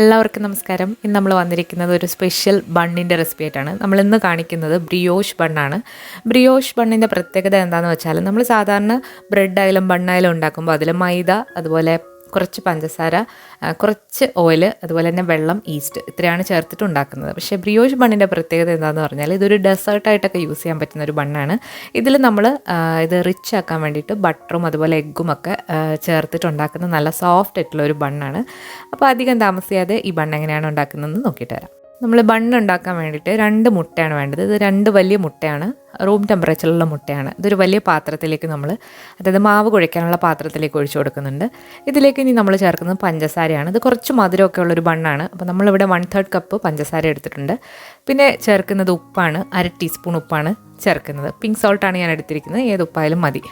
എല്ലാവർക്കും നമസ്കാരം. ഇന്ന് നമ്മൾ വന്നിരിക്കുന്നത് ഒരു സ്പെഷ്യൽ ബണ്ണിൻ്റെ റെസിപ്പി ആയിട്ടാണ്. നമ്മളിന്ന് കാണിക്കുന്നത് ബ്രിയോഷ് ബണ്ണാണ്. ബ്രിയോഷ് ബണ്ണിൻ്റെ പ്രത്യേകത എന്താണെന്ന് വെച്ചാൽ നമ്മൾ സാധാരണ ബ്രെഡായാലും ബണ്ണായാലും ഉണ്ടാക്കുമ്പോൾ അതിൽ മൈദ, അതുപോലെ കുറച്ച് പഞ്ചസാര, കുറച്ച് ഓയിൽ, അതുപോലെ തന്നെ വെള്ളം, ഈസ്റ്റ് ഇത്രയാണ് ചേർത്തിട്ട് ഉണ്ടാക്കുന്നത്. പക്ഷേ ബ്രിയോഷ് ബണ്ണിൻ്റെ പ്രത്യേകത എന്താണെന്ന് പറഞ്ഞാൽ ഇതൊരു ഡെസേർട്ടായിട്ടൊക്കെ യൂസ് ചെയ്യാൻ പറ്റുന്ന ഒരു ബണ്ണാണ്. ഇതിൽ നമ്മൾ ഇത് റിച്ച് ആക്കാൻ വേണ്ടിയിട്ട് ബട്ടറും അതുപോലെ എഗ്ഗും ഒക്കെ ചേർത്തിട്ട് ഉണ്ടാക്കുന്ന നല്ല സോഫ്റ്റ് ആയിട്ടുള്ള ഒരു ബണ്ണാണ്. അപ്പോൾ അധികം താമസിയാതെ ഈ ബണ്ണ് എങ്ങനെയാണ് ഉണ്ടാക്കുന്നതെന്ന് നോക്കിയിട്ട് വരാം. നമ്മൾ ബണ്ണ് ഉണ്ടാക്കാൻ വേണ്ടിയിട്ട് 2 മുട്ടയാണ് വേണ്ടത്. ഇത് 2 വലിയ മുട്ടയാണ്, റൂം ടെമ്പറേച്ചറിലുള്ള മുട്ടയാണ്. ഇതൊരു വലിയ പാത്രത്തിലേക്ക് നമ്മൾ, അതായത് മാവ് കുഴയ്ക്കാനുള്ള പാത്രത്തിലേക്ക് ഒഴിച്ചു കൊടുക്കുന്നുണ്ട്. ഇതിലേക്ക് ഇനി നമ്മൾ ചേർക്കുന്നത് പഞ്ചസാരയാണ്. ഇത് കുറച്ച് മധുരമൊക്കെ ഉള്ളൊരു ബണ്ണാണ്. അപ്പോൾ നമ്മളിവിടെ 1/3 കപ്പ് പഞ്ചസാര എടുത്തിട്ടുണ്ട്. പിന്നെ ചേർക്കുന്നത് ഉപ്പാണ്, 1/2 ടീസ്പൂൺ ഉപ്പാണ് ചേർക്കുന്നത്. പിങ്ക് സോൾട്ടാണ് ഞാൻ എടുത്തിരിക്കുന്നത്, ഏത് ഉപ്പായാലും മതി.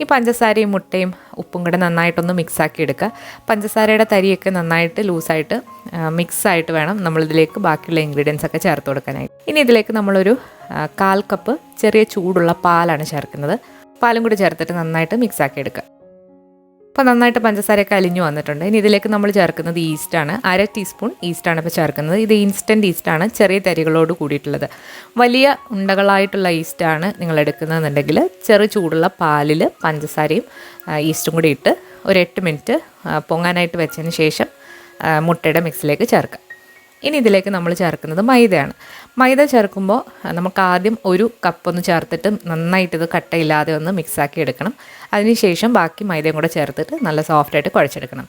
ഈ പഞ്ചസാരയും മുട്ടയും ഉപ്പും കൂടെ നന്നായിട്ടൊന്ന് മിക്സാക്കി എടുക്കുക. പഞ്ചസാരയുടെ തരിയൊക്കെ നന്നായിട്ട് ലൂസായിട്ട് മിക്സായിട്ട് വേണം നമ്മളിതിലേക്ക് ബാക്കിയുള്ള ഇൻഗ്രീഡിയൻസ് ഒക്കെ ചേർത്ത് കൊടുക്കാനായിട്ട്. ഇനി ഇതിലേക്ക് നമ്മളൊരു 1/4 കപ്പ് ചെറിയ ചൂടുള്ള പാലാണ് ചേർക്കുന്നത്. പാലും കൂടി ചേർത്തിട്ട് നന്നായിട്ട് മിക്സാക്കി എടുക്കുക. അപ്പോൾ നന്നായിട്ട് പഞ്ചസാരയൊക്കെ അലിഞ്ഞു വന്നിട്ടുണ്ട്. ഇനി ഇതിലേക്ക് നമ്മൾ ചേർക്കുന്നത് ഈസ്റ്റാണ്. 1/2 ടീസ്പൂൺ ഈസ്റ്റാണ് ഇപ്പോൾ ചേർക്കുന്നത്. ഇത് ഇൻസ്റ്റൻറ്റ് ഈസ്റ്റാണ്, ചെറിയ തരികളോട് കൂടിയിട്ടുള്ളത്. വലിയ ഉണ്ടകളായിട്ടുള്ള ഈസ്റ്റാണ് നിങ്ങൾ എടുക്കുന്നതെന്നുണ്ടെങ്കിൽ ചെറു ചൂടുള്ള പാലിൽ പഞ്ചസാരയും ഈസ്റ്റും കൂടി ഇട്ട് ഒരു 8 മിനിറ്റ് പൊങ്ങാനായിട്ട് വെച്ചതിന് ശേഷം മുട്ടയുടെ മിക്സിലേക്ക് ചേർക്കാം. ഇനി ഇതിലേക്ക് നമ്മൾ ചേർക്കുന്നത് മൈദയാണ്. മൈദ ചേർക്കുമ്പോൾ നമുക്ക് ആദ്യം 1 കപ്പൊന്ന് ചേർത്തിട്ട് നന്നായിട്ട് ഇത് കട്ടയില്ലാതെ ഒന്ന് മിക്സാക്കി എടുക്കണം. അതിനുശേഷം ബാക്കി മൈദയും കൂടെ ചേർത്തിട്ട് നല്ല സോഫ്റ്റായിട്ട് കുഴച്ചെടുക്കണം.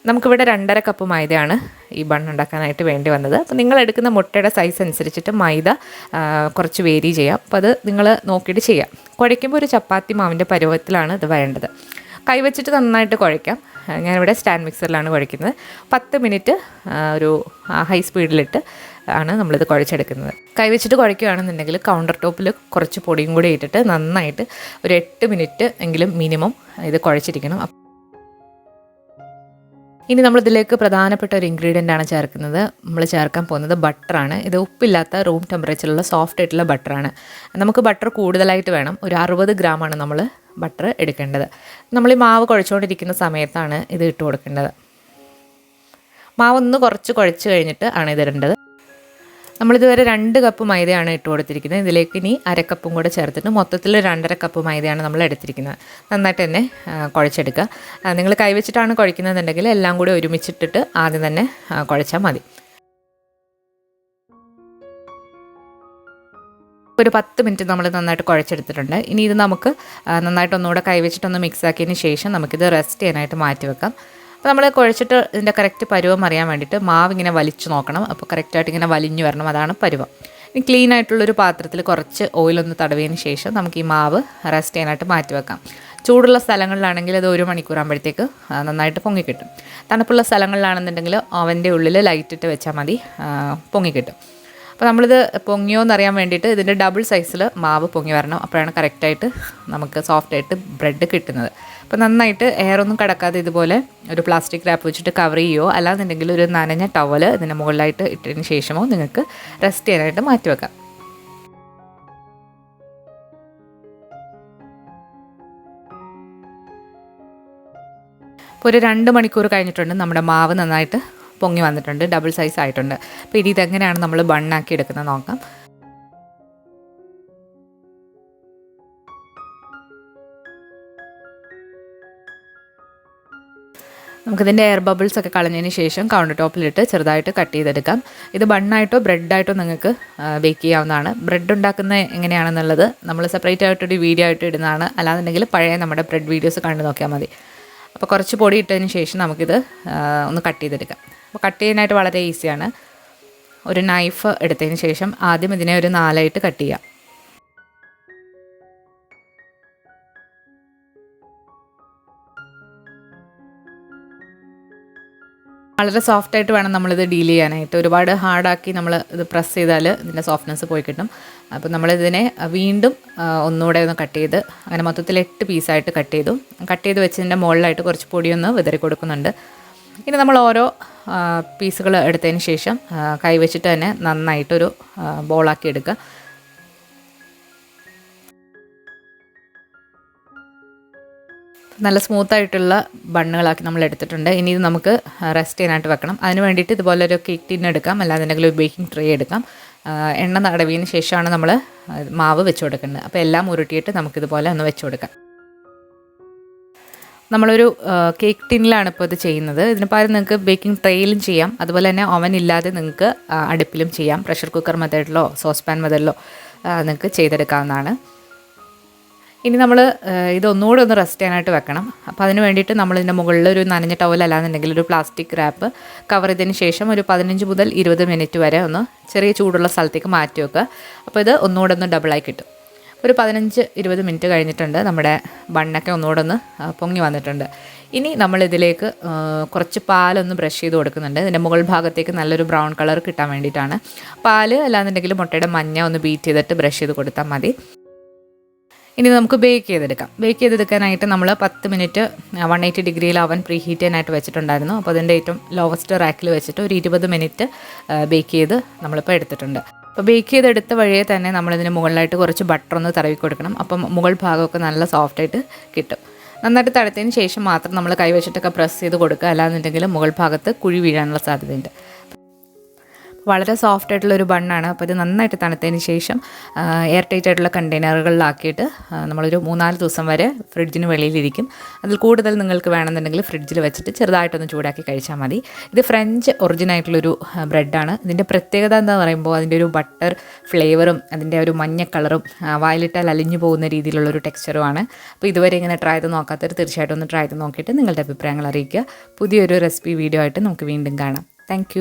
നമുക്കിവിടെ 2.5 കപ്പ് മൈദയാണ് ഈ ബൺ ഉണ്ടാക്കാനായിട്ട് വേണ്ടി വന്നത്. അപ്പോൾ നിങ്ങൾ എടുക്കുന്ന മുട്ടയുടെ സൈസ് അനുസരിച്ചിട്ട് മൈദ കുറച്ച് വേരി ചെയ്യാം. അപ്പോൾ അത് നിങ്ങൾ നോക്കിയിട്ട് ചെയ്യാം. കുഴയ്ക്കുമ്പോൾ ഒരു ചപ്പാത്തി മാവിൻ്റെ പരുവത്തിലാണ് ഇത് വേണ്ടത്. കൈവച്ചിട്ട് നന്നായിട്ട് കുഴയ്ക്കാം. ഞാനിവിടെ സ്റ്റാൻഡ് മിക്സറിലാണ് കുഴയ്ക്കുന്നത്. 10 മിനിറ്റ് ഒരു ഹൈ സ്പീഡിലിട്ട് ആണ് നമ്മളിത് കുഴച്ചെടുക്കുന്നത്. കൈവച്ചിട്ട് കുഴയ്ക്കുകയാണെന്നുണ്ടെങ്കിൽ കൗണ്ടർ ടോപ്പിൽ കുറച്ച് പൊടിയും കൂടി ഇട്ടിട്ട് നന്നായിട്ട് ഒരു 8 മിനിറ്റ് എങ്കിലും മിനിമം ഇത് കുഴച്ചിരിക്കണം. ഇനി നമ്മളിതിലേക്ക് പ്രധാനപ്പെട്ട ഒരു ഇൻഗ്രീഡിയൻ്റ് ആണ് ചേർക്കുന്നത്. നമ്മൾ ചേർക്കാൻ പോകുന്നത് ബട്ടറാണ്. ഇത് ഉപ്പില്ലാത്ത റൂം ടെമ്പറേച്ചറിലുള്ള സോഫ്റ്റ് ആയിട്ടുള്ള ബട്ടറാണ്. നമുക്ക് ബട്ടർ കൂടുതലായിട്ട് വേണം. ഒരു 60 ഗ്രാമാണ് നമ്മൾ ബട്ടർ എടുക്കേണ്ടത്. നമ്മൾ ഈ മാവ് കുഴച്ചുകൊണ്ടിരിക്കുന്ന സമയത്താണ് ഇത് ഇട്ട് കൊടുക്കേണ്ടത്. മാവൊന്ന് കുറച്ച് കുഴച്ച് കഴിഞ്ഞിട്ട് ആണ് ഇതിടേണ്ടത്. നമ്മളിതുവരെ 2 കപ്പ് മൈദയാണ് ഇട്ട് കൊടുത്തിരിക്കുന്നത്. ഇതിലേക്ക് ഇനി 1/2 കപ്പും കൂടെ ചേർത്തിട്ട് മൊത്തത്തിൽ 2.5 കപ്പ് മൈദയാണ് നമ്മൾ എടുത്തിരിക്കുന്നത്. നന്നായിട്ട് തന്നെ കുഴച്ചെടുക്കുക. നിങ്ങൾ കൈവച്ചിട്ടാണ് കുഴക്കുന്നതെന്നുണ്ടെങ്കിൽ എല്ലാം കൂടി ഒരുമിച്ചിട്ടിട്ട് ആദ്യം തന്നെ കുഴച്ചാൽ മതി. ഒരു 10 മിനിറ്റ് നമ്മൾ നന്നായിട്ട് കുഴച്ചെടുത്തിട്ടുണ്ട്. ഇനി ഇത് നമുക്ക് നന്നായിട്ട് ഒന്നുകൂടെ കൈവച്ചിട്ടൊന്ന് മിക്സാക്കിയതിന് ശേഷം നമുക്കിത് റെസ്റ്റ് ചെയ്യാനായിട്ട് മാറ്റി വെക്കാം. അപ്പോൾ നമ്മൾ കുഴച്ചിട്ട് ഇതിൻ്റെ കറക്റ്റ് പരുവം അറിയാൻ വേണ്ടിയിട്ട് മാവ് ഇങ്ങനെ വലിച്ചു നോക്കണം. അപ്പോൾ കറക്റ്റായിട്ട് ഇങ്ങനെ വലിഞ്ഞു വരണം, അതാണ് പരുവം. ഇനി ക്ലീൻ ആയിട്ടുള്ളൊരു പാത്രത്തിൽ കുറച്ച് ഓയിലൊന്ന് തടവിയതിന് ശേഷം നമുക്ക് ഈ മാവ് റെസ്റ്റ് ചെയ്യാനായിട്ട് മാറ്റി വെക്കാം. ചൂടുള്ള സ്ഥലങ്ങളിലാണെങ്കിൽ അത് 1 മണിക്കൂർ ആകുമ്പോഴത്തേക്ക് നന്നായിട്ട് പൊങ്ങിക്കിട്ടും. തണുപ്പുള്ള സ്ഥലങ്ങളിലാണെന്നുണ്ടെങ്കിൽ അവൻ്റെ ഉള്ളിൽ ലൈറ്റിട്ട് വെച്ചാൽ മതി, പൊങ്ങിക്കിട്ടും. അപ്പോൾ നമ്മളിത് പൊങ്ങിയോ എന്നറിയാൻ വേണ്ടിയിട്ട് ഇതിൻ്റെ ഡബിൾ സൈസിൽ മാവ് പൊങ്ങി വരണം. അപ്പോഴാണ് കറക്റ്റായിട്ട് നമുക്ക് സോഫ്റ്റായിട്ട് ബ്രെഡ് കിട്ടുന്നത്. അപ്പോൾ നന്നായിട്ട് എയറൊന്നും കിടക്കാതെ ഇതുപോലെ ഒരു പ്ലാസ്റ്റിക് റാപ്പ് വെച്ചിട്ട് കവർ ചെയ്യുമോ, അല്ലാന്നുണ്ടെങ്കിൽ ഒരു നനഞ്ഞ ടവൽ ഇതിൻ്റെ മുകളിലായിട്ട് ഇട്ടതിന് ശേഷമോ നിങ്ങൾക്ക് റെസ്റ്റ് ചെയ്യാനായിട്ട് മാറ്റി വെക്കാം. ഇപ്പോൾ ഒരു 2 മണിക്കൂർ കഴിഞ്ഞിട്ടുണ്ട്. നമ്മുടെ മാവ് നന്നായിട്ട് പൊങ്ങി വന്നിട്ടുണ്ട്, ഡബിൾ സൈസ് ആയിട്ടുണ്ട്. അപ്പോൾ ഇനി ഇതെങ്ങനെയാണ് നമ്മൾ ബണ്ണാക്കി എടുക്കുന്നത് നോക്കാം. നമുക്കിതിൻ്റെ എയർ ബബിൾസ് ഒക്കെ കളഞ്ഞതിന് ശേഷം കൗണ്ടർ ടോപ്പിലിട്ട് ചെറുതായിട്ട് കട്ട് ചെയ്തെടുക്കാം. ഇത് ബണ്ണായിട്ടോ ബ്രെഡായിട്ടോ നിങ്ങൾക്ക് ബേക്ക് ചെയ്യാവുന്നതാണ്. ബ്രെഡ് ഉണ്ടാക്കുന്നത് എങ്ങനെയാണെന്നുള്ളത് നമ്മൾ സെപ്പറേറ്റ് ആയിട്ടൊരു വീഡിയോ ആയിട്ട് ഇടുന്നതാണ്. അല്ലാന്നുണ്ടെങ്കിൽ പഴയ നമ്മുടെ ബ്രെഡ് വീഡിയോസ് കണ്ടു നോക്കിയാൽ മതി. അപ്പോൾ കുറച്ച് പൊടി ഇട്ടതിന് ശേഷം നമുക്കിത് ഒന്ന് കട്ട് ചെയ്തെടുക്കാം. അപ്പോൾ കട്ട് ചെയ്യാനായിട്ട് വളരെ ഈസിയാണ്. ഒരു നൈഫ് എടുത്തതിന് ശേഷം ആദ്യം ഇതിനെ ഒരു 4 ആയിട്ട് കട്ട് ചെയ്യാം. വളരെ സോഫ്റ്റായിട്ട് വേണം നമ്മളിത് ഡീൽ ചെയ്യാനായിട്ട്. ഒരുപാട് ഹാർഡാക്കി നമ്മൾ ഇത് പ്രസ് ചെയ്താൽ ഇതിൻ്റെ സോഫ്റ്റ്നെസ് പോയി കിട്ടും. അപ്പോൾ നമ്മളിതിനെ വീണ്ടും ഒന്നുകൂടെ ഒന്ന് കട്ട് ചെയ്ത് അങ്ങനെ മൊത്തത്തിൽ 8 പീസായിട്ട് കട്ട് ചെയ്ത് വെച്ചതിൻ്റെ മുകളിലായിട്ട് കുറച്ച് പൊടിയൊന്ന് വിതറി കൊടുക്കുന്നുണ്ട്. ഇനി നമ്മൾ ഓരോ പീസുകൾ എടുത്തതിന് ശേഷം കൈവച്ചിട്ട് തന്നെ നന്നായിട്ടൊരു ബോളാക്കി എടുക്കുക. നല്ല സ്മൂത്തായിട്ടുള്ള ബണ്ണുകളാക്കി നമ്മൾ എടുത്തിട്ടുണ്ട്. ഇനി ഇത് നമുക്ക് റെസ്റ്റ് ചെയ്യാനായിട്ട് വെക്കണം. അതിന് വേണ്ടിയിട്ട് ഇതുപോലെ ഒരു കേക്ക് ടിൻ എടുക്കാം, അല്ലാന്നുണ്ടെങ്കിൽ ഒരു ബേക്കിംഗ് ട്രേ എടുക്കാം. എണ്ണ തടവിയതിന് ശേഷമാണ് നമ്മൾ മാവ് വെച്ച് കൊടുക്കേണ്ടത്. അപ്പോൾ എല്ലാം ഉരുട്ടിയിട്ട് നമുക്കിതുപോലെ ഒന്ന് വെച്ച് കൊടുക്കാം. നമ്മളൊരു കേക്ക് ടിന്നിലാണ് ഇപ്പോൾ ഇത് ചെയ്യുന്നത്. ഇതിന് പകരം നിങ്ങൾക്ക് ബേക്കിംഗ് ട്രേയിലും ചെയ്യാം, അതുപോലെ തന്നെ ഓവൻ ഇല്ലാതെ നിങ്ങൾക്ക് അടുപ്പിലും ചെയ്യാം. പ്രഷർ കുക്കർ മെത്തേഡിലോ സോസ് പാൻ മെത്തേഡിലോ നിങ്ങൾക്ക് ചെയ്തെടുക്കാവുന്നതാണ്. ഇനി നമ്മൾ ഇതൊന്നുകൂടെ ഒന്ന് റെസ്റ്റ് ചെയ്യാനായിട്ട് വെക്കണം. അപ്പോൾ അതിന് വേണ്ടിയിട്ട് നമ്മളിതിൻ്റെ മുകളിൽ ഒരു നനഞ്ഞ ടവൽ അല്ലാന്നുണ്ടെങ്കിൽ ഒരു പ്ലാസ്റ്റിക് റാപ്പ് കവർ ചെയ്തതിന് ശേഷം ഒരു 15 മുതൽ 20 മിനിറ്റ് വരെ ഒന്ന് ചെറിയ ചൂടുള്ള സ്ഥലത്തേക്ക് മാറ്റി വെക്കുക. അപ്പോൾ ഇത് ഒന്നുകൂടെ ഒന്ന് ഡബിളായി കിട്ടും. ഒരു 15-20 മിനിറ്റ് കഴിഞ്ഞിട്ടുണ്ട്. നമ്മുടെ ബണ്ണൊക്കെ ഒന്നുകൂടെ ഒന്ന് പൊങ്ങി വന്നിട്ടുണ്ട്. ഇനി നമ്മളിതിലേക്ക് കുറച്ച് പാലൊന്ന് ബ്രഷ് ചെയ്ത് കൊടുക്കുന്നുണ്ട്. ഇതിൻ്റെ മുകൾ ഭാഗത്തേക്ക് നല്ലൊരു ബ്രൗൺ കളർ കിട്ടാൻ വേണ്ടിയിട്ടാണ്. പാല് അല്ലാന്നുണ്ടെങ്കിൽ മുട്ടയുടെ മഞ്ഞ ഒന്ന് ബീറ്റ് ചെയ്തിട്ട് ബ്രഷ് ചെയ്ത് കൊടുത്താൽ മതി. ഇനി നമുക്ക് ബേക്ക് ചെയ്തെടുക്കാം. ബേക്ക് ചെയ്തെടുക്കാനായിട്ട് നമ്മൾ 10 മിനിറ്റ് 180 ഡിഗ്രിയിൽ അവൻ പ്രീ ഹീറ്റ് ചെയ്യാനായിട്ട് വെച്ചിട്ടുണ്ടായിരുന്നു. അപ്പോൾ അതിൻ്റെ ഏറ്റവും ലോവസ്റ്റ് റാക്കിൽ വെച്ചിട്ട് ഒരു 20 മിനിറ്റ് ബേക്ക് ചെയ്ത് നമ്മളിപ്പോൾ എടുത്തിട്ടുണ്ട്. അപ്പോൾ ബേക്ക് ചെയ്തെടുത്ത വഴിയെ തന്നെ നമ്മളിതിന് മുകളിലായിട്ട് കുറച്ച് ബട്ടർ ഒന്ന് തടവി കൊടുക്കണം. അപ്പം മുകൾ ഭാഗമൊക്കെ നല്ല സോഫ്റ്റായിട്ട് കിട്ടും. നന്നായിട്ട് തടുത്തതിന് ശേഷം മാത്രം നമ്മൾ കൈവച്ചിട്ടൊക്കെ പ്രസ് ചെയ്ത് കൊടുക്കുക, അല്ലാന്നുണ്ടെങ്കിൽ മുകൾ ഭാഗത്ത് കുഴി വീഴാനുള്ള സാധ്യതയുണ്ട്. വളരെ സോഫ്റ്റ് ആയിട്ടുള്ളൊരു ബണ്ണാണ്. അപ്പോൾ ഇത് നന്നായിട്ട് തണുത്തതിന് ശേഷം എയർ ടൈറ്റ് ആയിട്ടുള്ള കണ്ടെയ്നറുകളിലാക്കിയിട്ട് നമ്മളൊരു 3-4 ദിവസം വരെ ഫ്രിഡ്ജിന് വെളിയിലിരിക്കും. അതിൽ കൂടുതൽ നിങ്ങൾക്ക് വേണമെന്നുണ്ടെങ്കിൽ ഫ്രിഡ്ജിൽ വെച്ചിട്ട് ചെറുതായിട്ടൊന്ന് ചൂടാക്കി കഴിച്ചാൽ മതി. ഇത് ഫ്രഞ്ച് ഒറിജിനായിട്ടുള്ളൊരു ബ്രെഡാണ്. ഇതിൻ്റെ പ്രത്യേകത എന്താണെന്ന് പറയുമ്പോൾ അതിൻ്റെ ഒരു ബട്ടർ ഫ്ലേവറും അതിൻ്റെ ഒരു മഞ്ഞ കളറും വായിലിട്ടാൽ അലിഞ്ഞു പോകുന്ന രീതിയിലുള്ളൊരു ടെക്സ്ചറുമാണ്. അപ്പോൾ ഇതുവരെ ഇങ്ങനെ ട്രൈ ചെയ്ത് നോക്കാത്തവർ തീർച്ചയായിട്ടും ഒന്ന് ട്രൈ ചെയ്ത് നോക്കിയിട്ട് നിങ്ങളുടെ അഭിപ്രായങ്ങൾ അറിയിക്കുക. പുതിയൊരു റെസിപ്പി വീഡിയോ ആയിട്ട് നമുക്ക് വീണ്ടും കാണാം. താങ്ക്